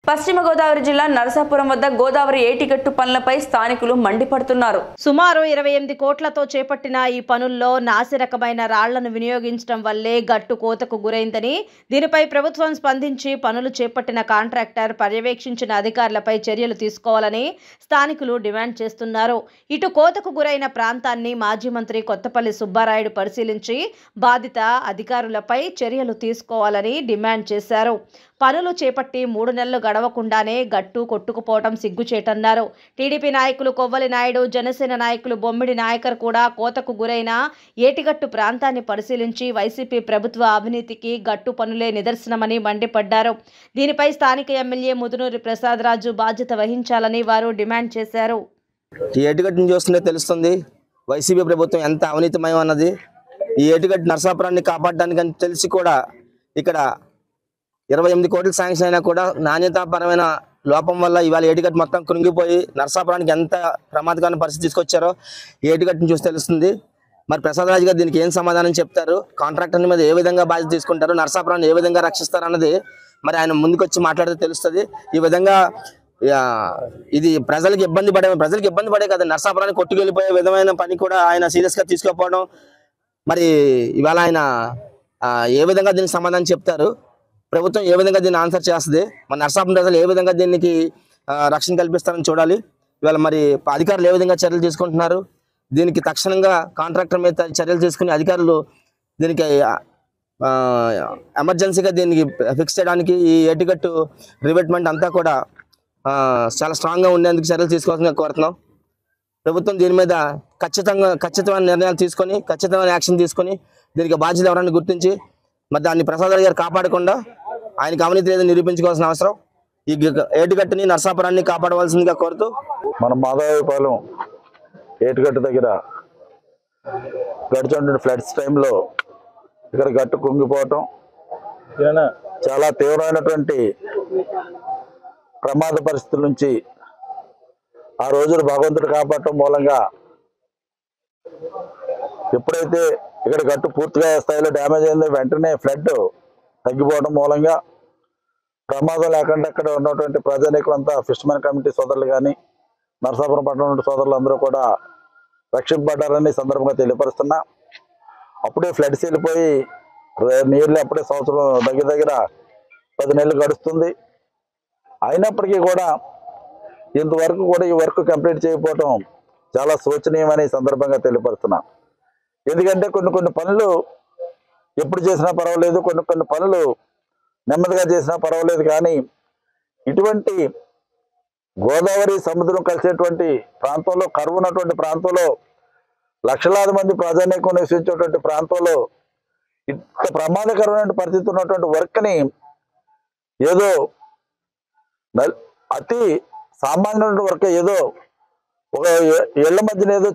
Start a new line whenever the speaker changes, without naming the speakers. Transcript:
పశ్చిమ గోదావరి జిల్లా నరసాపురం వద్ద గోదావరి ఏటిగట్టు పనులపై స్థానికులు మండిపడుతున్నారు.
సుమారు 28 కోట్లతో చేపట్టిన ఈ పనుల్లో నాసిరకమైన రాళ్లను వినియోగించడం వల్లే గట్టు కోతకు గురైందని, దీనిపై ప్రభుత్వం స్పందించి పనులు చేపట్టిన కాంట్రాక్టర్ పర్యవేక్షించిన అధికారులపై చర్యలు తీసుకోవాలని స్థానికులు డిమాండ్ చేస్తున్నారు. ఇటు కోతకు గురైన ప్రాంతాన్ని మాజీ మంత్రి కొత్తపల్లి సుబ్బారాయుడు పరిశీలించి బాధిత అధికారులపై చర్యలు తీసుకోవాలని డిమాండ్ చేశారు. పనులు చేపట్టి 3 నెలలు గడవకుండానే గట్టు కొట్టుకుపోవడం సిగ్గుచేటన్నారు. టీడీపీ నాయకులు కొవ్వలి నాయుడు, జనసేన నాయకులు బొమ్మిడి నాయకర్ కూడా కోతకు గురైన ఏటిగట్టు ప్రాంతాన్ని పరిశీలించి వైసీపీ ప్రభుత్వ అవినీతికి గట్టు పనులే నిదర్శనమని మండిపడ్డారు. దీనిపై స్థానిక ఎమ్మెల్యే ముదునూరి ప్రసాదరాజు బాధ్యత వహించాలని వారు డిమాండ్ చేశారు.
ఈ ఏటిగట్టును చూస్తుంటే తెలుస్తుంది వైసీపీ ప్రభుత్వం ఎంత అవినీతిమయం అన్నది. ఈ ఏటిగట్టు నరసాపురాన్ని కాపాడడానికి అని తెలిసి కూడా ఇక్కడ 28 కోట్లు శాంక్షన్ అయినా కూడా నాణ్యతాపరమైన లోపం వల్ల ఇవాళ ఏటిగట్టు మొత్తం కృంగిపోయి నరసాపురానికి ఎంత ప్రమాదకరమైన పరిస్థితి తీసుకొచ్చారో ఏటిగట్టును చూసి తెలుస్తుంది. మరి ప్రసాదరాజు గారు దీనికి ఏం సమాధానం చెప్తారు, కాంట్రాక్టర్ మీద ఏ విధంగా బాధ్యత తీసుకుంటారు, నరసాపురాన్ని ఏ విధంగా రక్షిస్తారు అన్నది మరి ఆయన ముందుకొచ్చి మాట్లాడితే తెలుస్తుంది. ఈ విధంగా ఇది ప్రజలకు ఇబ్బంది పడే కదా, నరసాపురాన్ని కొట్టుకెళ్ళిపోయే విధమైన పని కూడా ఆయన సీరియస్గా తీసుకోకపోవడం, మరి ఇవాళ ఆయన ఏ విధంగా దీనికి సమాధానం చెప్తారు, ప్రభుత్వం ఏ విధంగా దీన్ని ఆన్సర్ చేస్తుంది, మన నరసాపురం ప్రజలు ఏ విధంగా దీనికి రక్షణ కల్పిస్తారని చూడాలి. ఇవాళ మరి అధికారులు ఏ విధంగా చర్యలు తీసుకుంటున్నారు, దీనికి తక్షణంగా కాంట్రాక్టర్ మీద చర్యలు తీసుకుని అధికారులు దీనికి ఎమర్జెన్సీగా దీనికి ఫిక్స్ చేయడానికి ఈ ఏటిగట్టు రివెట్మెంట్ అంతా కూడా చాలా స్ట్రాంగ్గా ఉండేందుకు చర్యలు తీసుకోవాల్సిందిగా కోరుతున్నాం. ప్రభుత్వం దీని మీద ఖచ్చితమైన నిర్ణయాలు తీసుకొని ఖచ్చితమైన యాక్షన్ తీసుకొని దీనికి బాధ్యత ఎవరైనా గుర్తించి మరి దాన్ని ప్రసాదరాజు గారు కాపాడకుండా ఆయనకు అవినీతి లేదని నిరూపించుకోవాల్సిన అవసరం. ఈ ఏటిగట్టుని నరసాపురాన్ని కాపాడవలసిందిగా కోరుతూ
మన మాధవపాలెం ఏటిగట్టు దగ్గర గడిచినటువంటి ఫ్లడ్స్ టైంలో ఇక్కడ గట్టు కుంగిపోవటం చాలా తీవ్రమైనటువంటి ప్రమాద పరిస్థితుల నుంచి ఆ రోజులు భగవంతుడు కాపాడటం మూలంగా ఎప్పుడైతే ఇక్కడ గట్టు పూర్తిగా స్థాయిలో డ్యామేజ్ అయిందో వెంటనే ఫ్లడ్ తగ్గిపోవడం మూలంగా ప్రమాదం లేకుండా అక్కడ ఉన్నటువంటి ప్రజానీకం అంతా ఫిషర్మెన్ కమిటీ సోదరులు కానీ నరసాపురం పట్టణ సోదరులు అందరూ కూడా రక్షింపబడ్డారని సందర్భంగా తెలియపరుస్తున్నా. అప్పుడే ఫ్లడ్స్ వెళ్ళిపోయి నీళ్ళు అప్పుడే సంవత్సరం దగ్గర 10 నెలలు గడుస్తుంది. అయినప్పటికీ కూడా ఇంతవరకు కూడా ఈ వర్క్ కంప్లీట్ చేయకపోవటం చాలా శోచనీయమని సందర్భంగా తెలియపరుస్తున్నా. ఎందుకంటే కొన్ని పనులు ఎప్పుడు చేసినా పర్వాలేదు, కొన్ని పనులు నెమ్మదిగా చేసినా పర్వాలేదు, కానీ ఇటువంటి గోదావరి సముద్రం కలిసేటువంటి ప్రాంతంలో, కరువు ఉన్నటువంటి ప్రాంతంలో, లక్షలాది మంది ప్రజానీకం నివసించేటువంటి ప్రాంతంలో ఇంత ప్రమాదకరమైన పరిస్థితి ఉన్నటువంటి వర్క్ని ఏదో అతి సామాన్యమైన వర్క్ ఏదో ఒక ఏళ్ల మధ్యన ఏదో